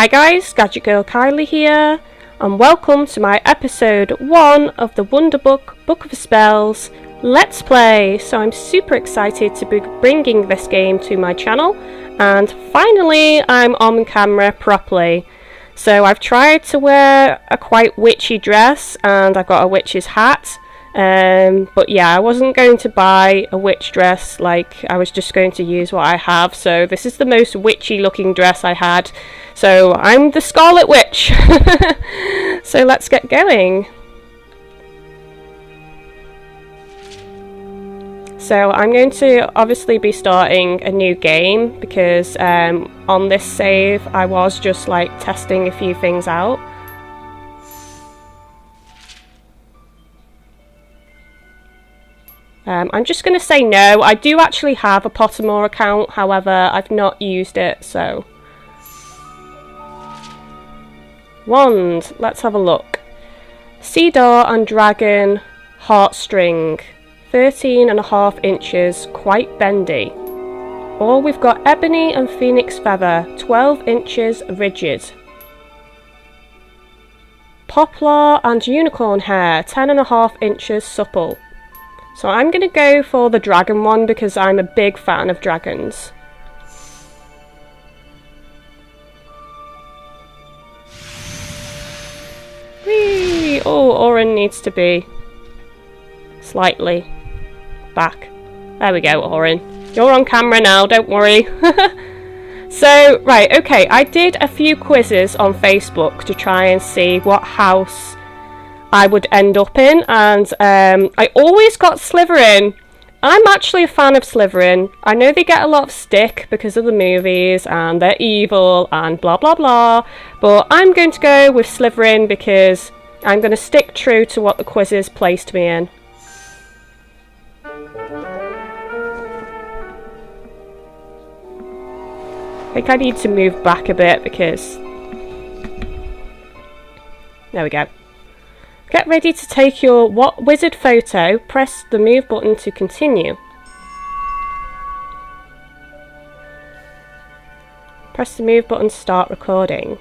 Hi guys, GadgetGirlKylie here, and welcome to my episode 1 of the Wonderbook Book of Spells Let's Play. So I'm super excited to be bringing this game to my channel, and finally I'm on camera properly. So I've tried to wear a quite witchy dress, and I've got a witch's hat. But yeah, I wasn't going to buy a witch dress, like I was just going to use what I have. So this is the most witchy looking dress I had. So I'm the Scarlet Witch. So let's get going. So I'm going to obviously be starting a new game because on this save I was just like testing a few things out. I'm just going to say no. I do actually have a Pottermore account, however I've not used it, so... Wand, let's have a look. Cedar and Dragon Heartstring, 13.5 inches, quite bendy. Or we've got Ebony and Phoenix Feather, 12 inches, rigid. Poplar and Unicorn Hair, 10.5 inches, supple. So I'm going to go for the dragon one because I'm a big fan of dragons. Whee! Oh, Oren needs to be slightly back. There we go, Oren. You're on camera now, don't worry. So, right, okay, I did a few quizzes on Facebook to try and see what house I would end up in, and I always got Slytherin. I'm actually a fan of Slytherin. I know they get a lot of stick because of the movies and they're evil and blah blah blah, but I'm going to go with Slytherin because I'm going to stick true to what the quizzes placed me in. I think I need to move back a bit because... There we go. Get ready to take your wizard photo, press the move button to continue. Press the move button to start recording.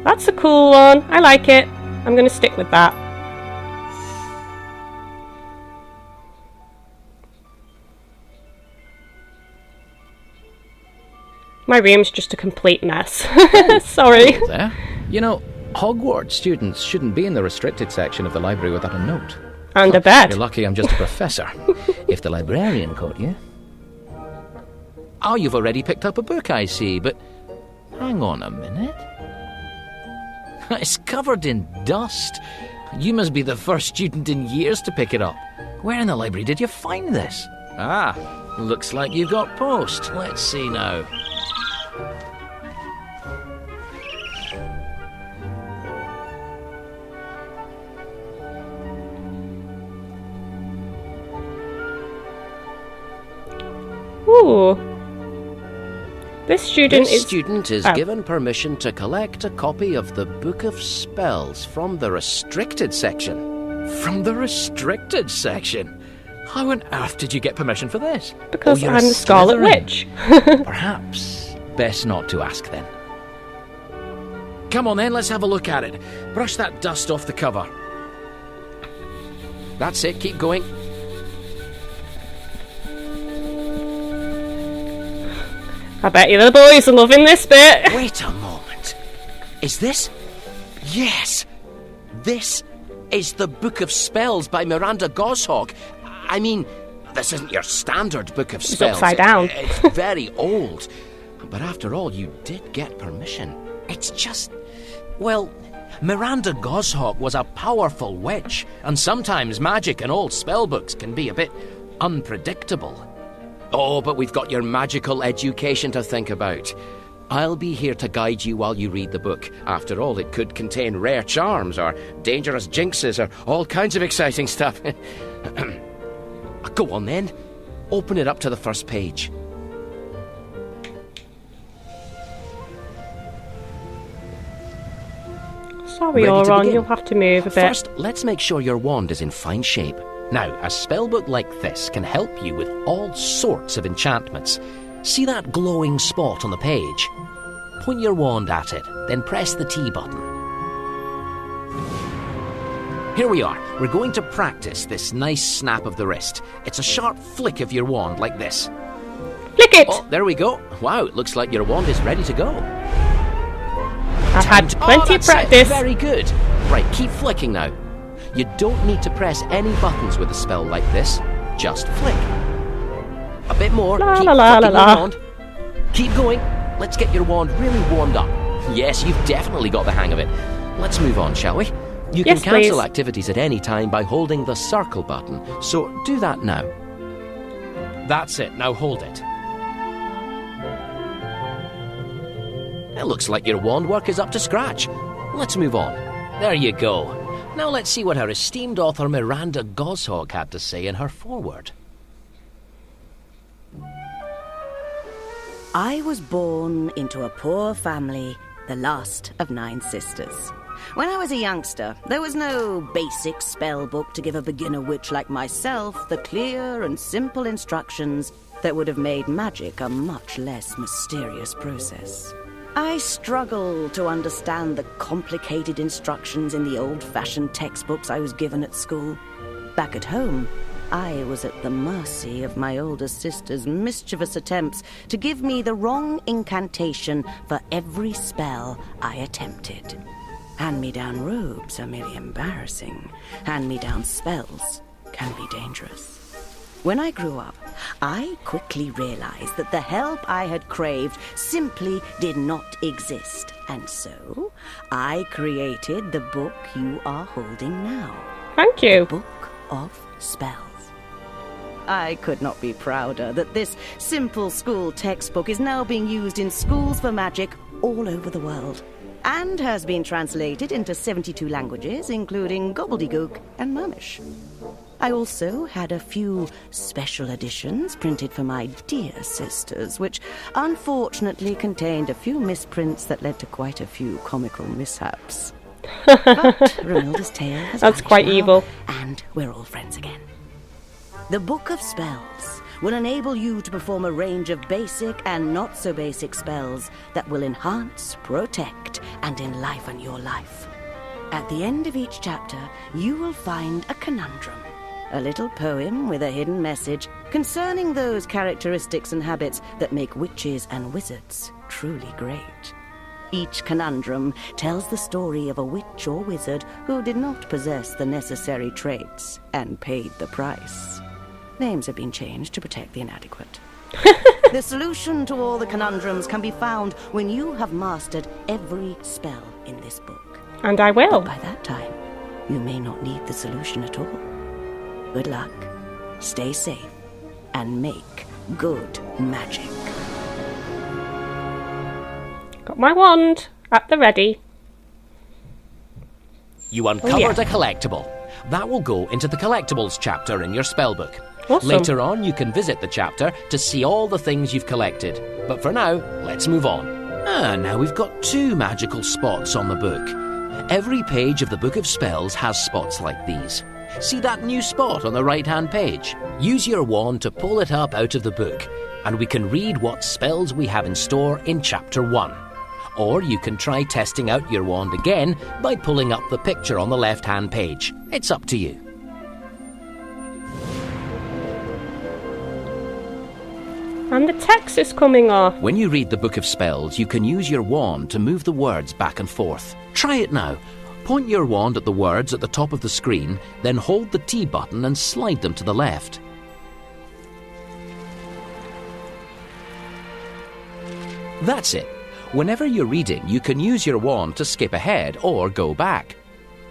That's a cool one, I like it. I'm going to stick with that. My room's just a complete mess. Sorry. Hello there. You know, Hogwarts students shouldn't be in the restricted section of the library without a note. And a bed. You're lucky I'm just a professor. If the librarian caught you... Oh, you've already picked up a book, I see, but... Hang on a minute. It's covered in dust. You must be the first student in years to pick it up. Where in the library did you find this? Ah, looks like you got post. Let's see now. Ooh. This student is given permission to collect a copy of the Book of Spells from the restricted section. From the restricted section? How on earth did you get permission for this? Because I'm the Scarlet Witch. Perhaps best not to ask then. Come on then, let's have a look at it. Brush that dust off the cover. That's it, keep going. I bet you the boys are loving this bit. Wait a moment. Is this? Yes. This is the Book of Spells by Miranda Goshawk. I mean, this isn't your standard Book of Spells. It's upside down. It's very old. But after all, you did get permission. It's just... Well, Miranda Goshawk was a powerful witch, and sometimes magic in old spellbooks can be a bit unpredictable. Oh, but we've got your magical education to think about. I'll be here to guide you while you read the book. After all, it could contain rare charms or dangerous jinxes or all kinds of exciting stuff. Go on then. Open it up to the first page. Sorry, Ready to Oron, begin? you'll have to move a bit. First, let's make sure your wand is in fine shape. Now, a spellbook like this can help you with all sorts of enchantments. See that glowing spot on the page? Point your wand at it, then press the T button. Here we are. We're going to practice this nice snap of the wrist. It's a sharp flick of your wand like this. Flick it! Oh, there we go. Wow, it looks like your wand is ready to go. I've had plenty of That's it. practice. Very good. Right, keep flicking now. You don't need to press any buttons with a spell like this. Just flick. A bit more. La Keep la la flicking la your la. wand. Keep going. Let's get your wand really warmed up. Yes, you've definitely got the hang of it. Let's move on, shall we? You can Yes, cancel please. activities at any time by holding the circle button, so do that now. That's it. Now hold it. It looks like your wand work is up to scratch. Let's move on. There you go. Now let's see what our esteemed author Miranda Goshawk had to say in her foreword. I was born into a poor family, the last of 9 sisters. When I was a youngster, there was no basic spell book to give a beginner witch like myself the clear and simple instructions that would have made magic a much less mysterious process. I struggled to understand the complicated instructions in the old-fashioned textbooks I was given at school. Back at home, I was at the mercy of my older sister's mischievous attempts to give me the wrong incantation for every spell I attempted. Hand-me-down robes are merely embarrassing. Hand-me-down spells can be dangerous. When I grew up, I quickly realized that the help I had craved simply did not exist. And so, I created the book you are holding now. Thank you. Book of Spells. I could not be prouder that this simple school textbook is now being used in schools for magic all over the world, and has been translated into 72 languages, including Gobbledygook and Murmish. I also had a few special editions printed for my dear sisters, which unfortunately contained a few misprints that led to quite a few comical mishaps. But Romilda's tale has That's vanished quite now, evil. and we're all friends again. The Book of Spells will enable you to perform a range of basic and not-so-basic spells that will enhance, protect, and enliven your life. At the end of each chapter, you will find a conundrum, a little poem with a hidden message concerning those characteristics and habits that make witches and wizards truly great. Each conundrum tells the story of a witch or wizard who did not possess the necessary traits and paid the price. Names have been changed to protect the inadequate. The solution to all the conundrums can be found when you have mastered every spell in this book. And I will. By that time, you may not need the solution at all. Good luck, stay safe, and make good magic. Got my wand at the ready. You uncovered yeah. a collectible. That will go into the collectibles chapter in your spellbook. Awesome. Later on, you can visit the chapter to see all the things you've collected. But for now, let's move on. Now we've got 2 magical spots on the book. Every page of the Book of Spells has spots like these. See that new spot on the right-hand page? Use your wand to pull it up out of the book, and we can read what spells we have in store in Chapter 1. Or you can try testing out your wand again by pulling up the picture on the left-hand page. It's up to you. And the text is coming off. When you read the Book of Spells, you can use your wand to move the words back and forth. Try it now. Point your wand at the words at the top of the screen, then hold the T button and slide them to the left. That's it. Whenever you're reading, you can use your wand to skip ahead or go back.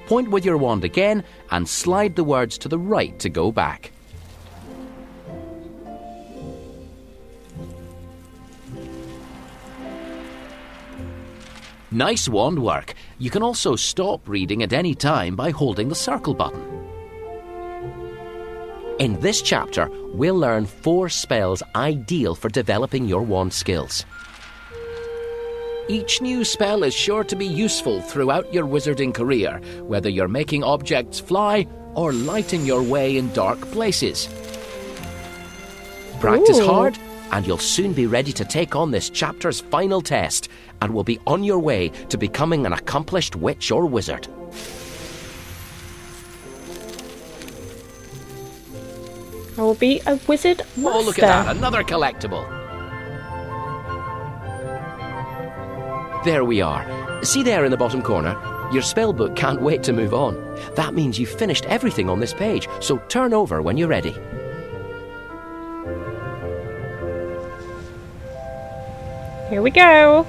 Point with your wand again and slide the words to the right to go back. Nice wand work. You can also stop reading at any time by holding the circle button. In this chapter, we'll learn 4 spells ideal for developing your wand skills. Each new spell is sure to be useful throughout your wizarding career, whether you're making objects fly or lighting your way in dark places. Practice hard, and you'll soon be ready to take on this chapter's final test, and will be on your way to becoming an accomplished witch or wizard. I will be a wizard master. Oh, look at that, another collectible. There we are. See there in the bottom corner? Your spellbook can't wait to move on. That means you've finished everything on this page, so turn over when you're ready. Here we go.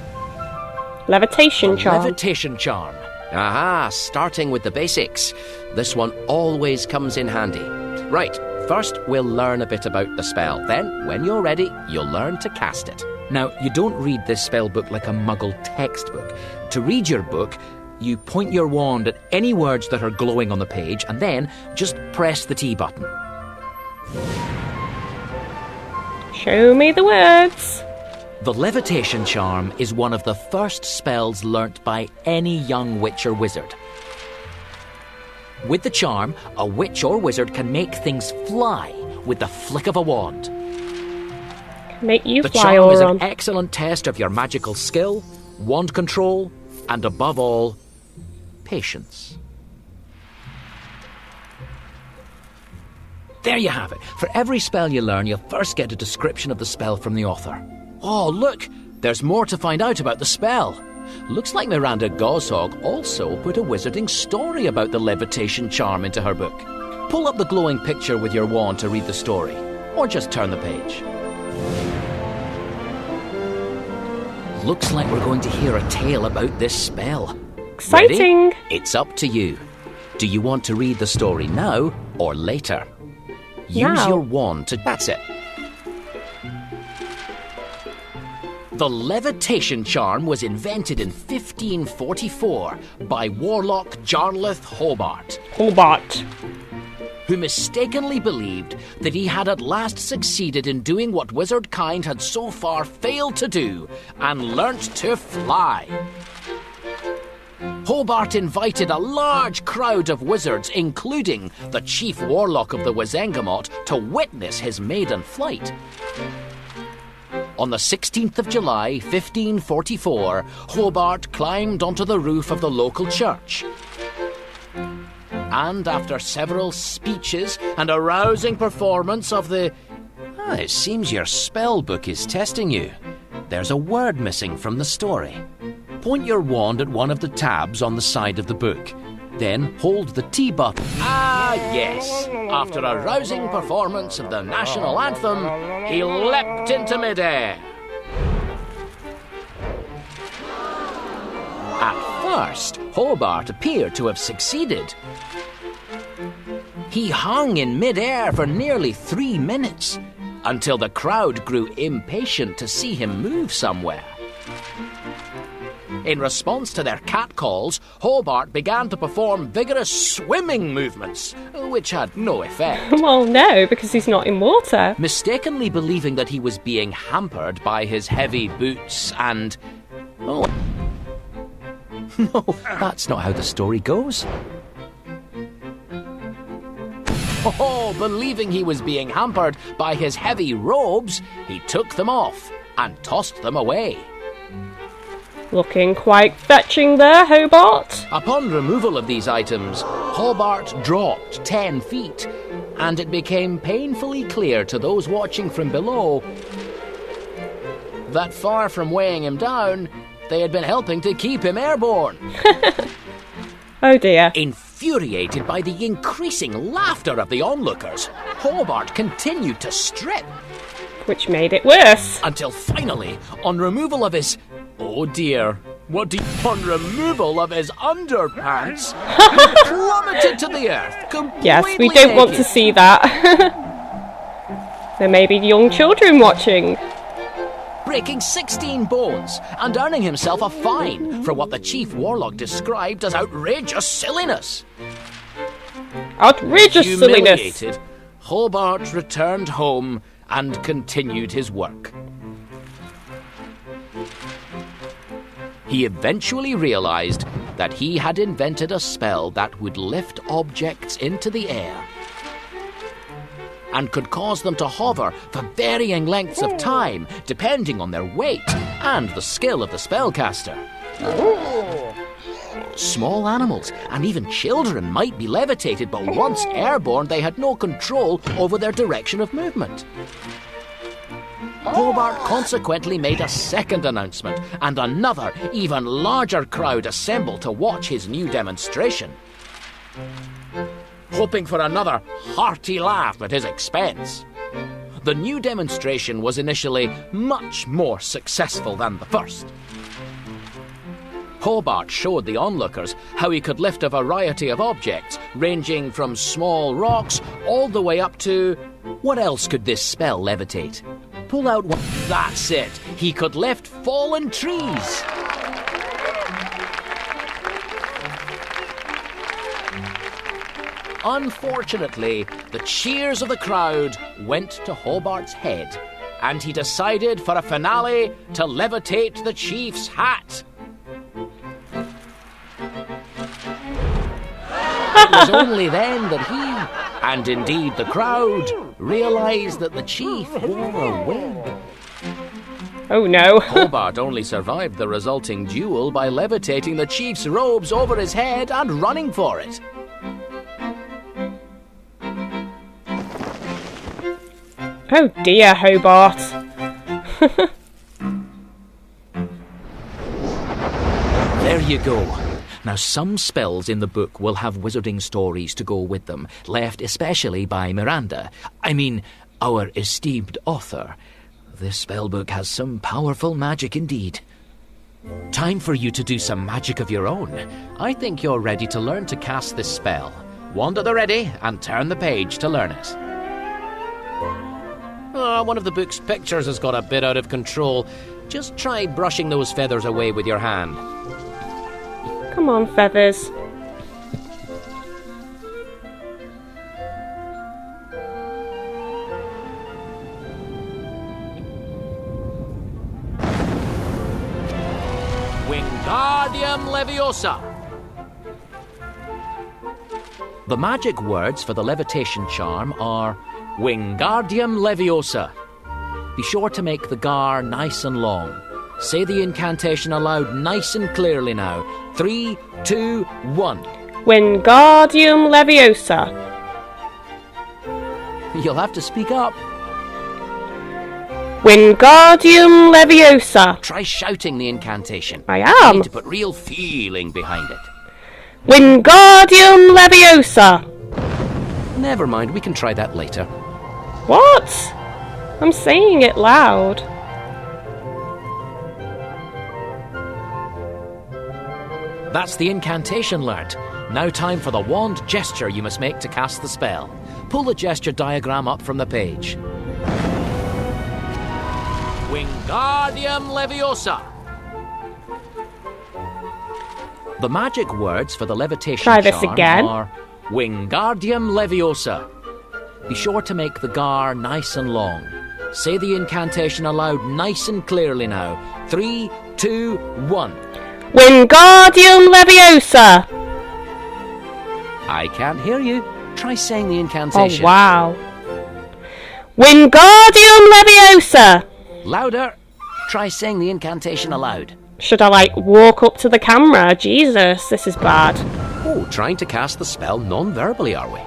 Levitation Charm. Levitation Charm. Aha, starting with the basics. This one always comes in handy. Right, first we'll learn a bit about the spell. Then, when you're ready, you'll learn to cast it. Now, you don't read this spellbook like a muggle textbook. To read your book, you point your wand at any words that are glowing on the page, and then just press the T button. Show me the words. The Levitation Charm is one of the first spells learnt by any young witch or wizard. With the charm, a witch or wizard can make things fly with the flick of a wand. Make you The fly charm all is around. an excellent test of your magical skill, wand control, and above all, patience. There you have it. For every spell you learn, you'll first get a description of the spell from the author. Oh, look! There's more to find out about the spell. Looks like Miranda Gozhog also put a wizarding story about the Levitation Charm into her book. Pull up the glowing picture with your wand to read the story, or just turn the page. Looks like we're going to hear a tale about this spell. Exciting! Ready? It's up to you. Do you want to read the story now or later? Use Now. your wand to... That's it. The Levitation Charm was invented in 1544 by warlock Jarlath Hobart, Hobart. who mistakenly believed that he had at last succeeded in doing what wizard kind had so far failed to do, and learnt to fly. Hobart invited a large crowd of wizards, including the chief warlock of the Wizengamot, to witness his maiden flight. On the 16th of July, 1544, Hobart climbed onto the roof of the local church. And after several speeches and a rousing performance of the... it seems your spell book is testing you. There's a word missing from the story. Point your wand at one of the tabs on the side of the book. Then hold the T button. Ah, yes. After a rousing performance of the national anthem, he leapt into midair. At first, Hobart appeared to have succeeded. He hung in midair for nearly 3 minutes, until the crowd grew impatient to see him move somewhere. In response to their catcalls, Hobart began to perform vigorous swimming movements, which had no effect. Well, no, because he's not in water. Mistakenly believing that he was being hampered by his heavy boots and... oh, no, that's not how the story goes. Oh, believing he was being hampered by his heavy robes, he took them off and tossed them away. Looking quite fetching there, Hobart. Upon removal of these items, Hobart dropped 10 feet, and it became painfully clear to those watching from below that far from weighing him down, they had been helping to keep him airborne. Oh dear. Infuriated by the increasing laughter of the onlookers, Hobart continued to strip, Which made it worse. until finally, on removal of his... oh dear, what do you... on removal of his underpants, he plummeted to the earth, completely Yes, we don't want to naked. see that. There may be young children watching. Breaking 16 bones and earning himself a fine for what the chief warlock described as outrageous silliness. Outrageous silliness. Humiliated, Hobart returned home and continued his work. he eventually realized that he had invented a spell that would lift objects into the air and could cause them to hover for varying lengths of time, depending on their weight and the skill of the spellcaster. Small animals and even children might be levitated, but once airborne, they had no control over their direction of movement. Hobart consequently made a second announcement, and another, even larger crowd assembled to watch his new demonstration, hoping for another hearty laugh at his expense. The new demonstration was initially much more successful than the first. Hobart showed the onlookers how he could lift a variety of objects, ranging from small rocks all the way up to... What else could this spell levitate? Pull out one... That's it! He could lift fallen trees! Unfortunately, the cheers of the crowd went to Hobart's head, and he decided for a finale to levitate the chief's hat. It was only then that he, and indeed the crowd, realised that the chief wore a wig. Oh no. Hobart only survived the resulting duel by levitating the chief's robes over his head and running for it. Oh dear, Hobart. There you go. Now, some spells in the book will have wizarding stories to go with them, left especially by Miranda. I mean, our esteemed author. This spellbook has some powerful magic indeed. Time for you to do some magic of your own. I think you're ready to learn to cast this spell. Wand at the ready and turn the page to learn it. One of the book's pictures has got a bit out of control. Just try brushing those feathers away with your hand. Come on, feathers. Wingardium Leviosa. The magic words for the Levitation Charm are Wingardium Leviosa. Be sure to make the gar nice and long. Say the incantation aloud nice and clearly now. 3, 2, 1. Wingardium Leviosa. You'll have to speak up. Wingardium Leviosa. Try shouting the incantation. I You am. need to put real feeling behind it. Wingardium Leviosa. Never mind, we can try that later. What? I'm saying it loud. That's the incantation learnt. Now time for the wand gesture you must make to cast the spell. Pull the gesture diagram up from the page. Wingardium Leviosa. The magic words for the Levitation Try this Charm again. are Wingardium Leviosa. Be sure to make the gar nice and long. Say the incantation aloud nice and clearly now. 3, 2, 1. Wingardium Leviosa. I can't hear you. Try saying the incantation. Oh wow. Wingardium Leviosa. Louder. Try saying the incantation aloud. Should I walk up to the camera? Jesus, this is bad. Oh, trying to cast the spell non-verbally, are we?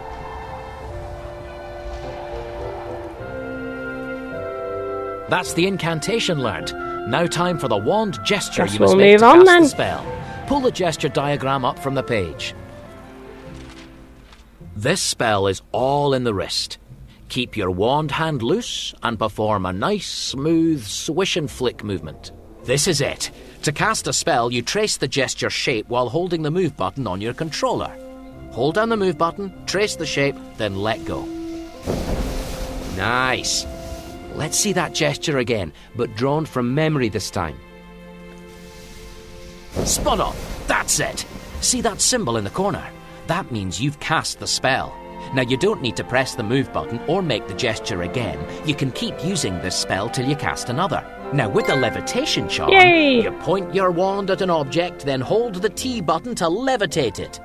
That's the incantation learnt. Now time for the wand gesture Guess you must we'll make move to on cast then. the spell. Pull the gesture diagram up from the page. This spell is all in the wrist. Keep your wand hand loose and perform a nice, smooth swish and flick movement. This is it. To cast a spell, you trace the gesture shape while holding the move button on your controller. Hold down the move button, trace the shape, then let go. Nice. Let's see that gesture again, but drawn from memory this time. Spot on. That's it. See that symbol in the corner? That means you've cast the spell. Now, you don't need to press the move button or make the gesture again. You can keep using this spell till you cast another. Now with the Levitation Charm, Yay! you point your wand at an object, then hold the T button to levitate it.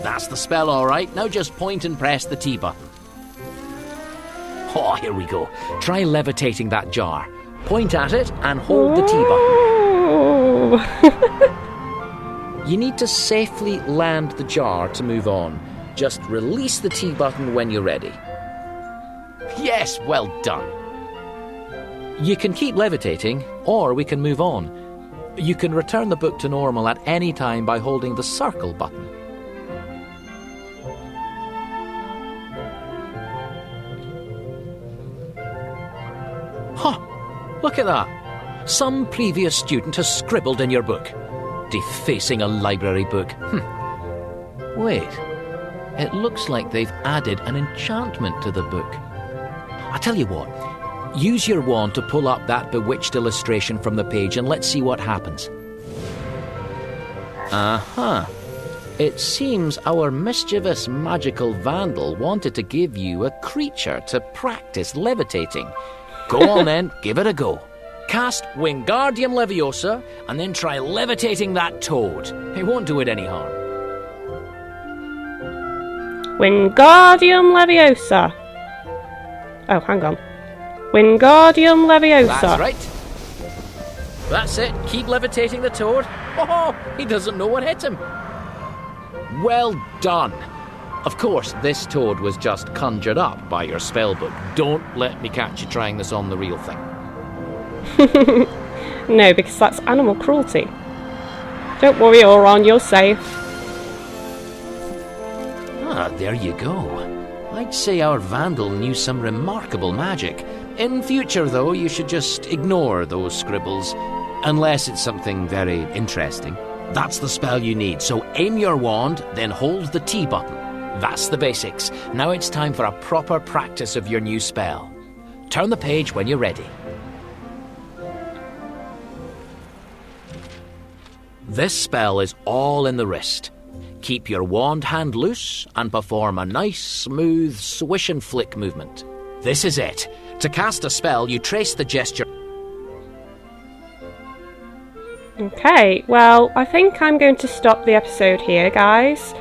That's the spell, all right. Now just point and press the T button. Oh, here we go. Try levitating that jar. Point at it and hold the T button. Oh. You need to safely land the jar to move on. Just release the T button when you're ready. Yes, well done. You can keep levitating, or we can move on. You can return the book to normal at any time by holding the circle button. Huh! Look at that! Some previous student has scribbled in your book. Defacing a library book. Wait. It looks like they've added an enchantment to the book. I tell you what. Use your wand to pull up that bewitched illustration from the page and let's see what happens. Aha! It seems our mischievous magical vandal wanted to give you a creature to practice levitating. Go on then, give it a go. Cast Wingardium Leviosa and then try levitating that toad. It won't do it any harm. Wingardium Leviosa. Oh, hang on. Wingardium Leviosa. That's right. That's it. Keep levitating the toad. Oh, he doesn't know what hit him. Well done. Of course, this toad was just conjured up by your spellbook. Don't let me catch you trying this on the real thing. No, because that's animal cruelty. Don't worry, Oron, you're safe. Ah, there you go. I'd say our vandal knew some remarkable magic. In future, though, you should just ignore those scribbles, unless it's something very interesting. That's the spell you need, so aim your wand, then hold the T button. That's the basics. Now it's time for a proper practice of your new spell. Turn the page when you're ready. This spell is all in the wrist. Keep your wand hand loose and perform a nice, smooth swish and flick movement. This is it. To cast a spell, you trace the gesture. Okay, well, I think I'm going to stop the episode here, guys.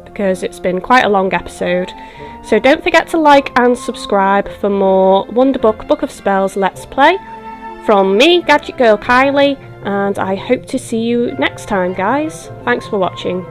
Because it's been quite a long episode. So don't forget to like and subscribe for more Wonderbook Book of Spells Let's Play. From me, GadgetGirlKylie, and I hope to see you next time, guys. Thanks for watching.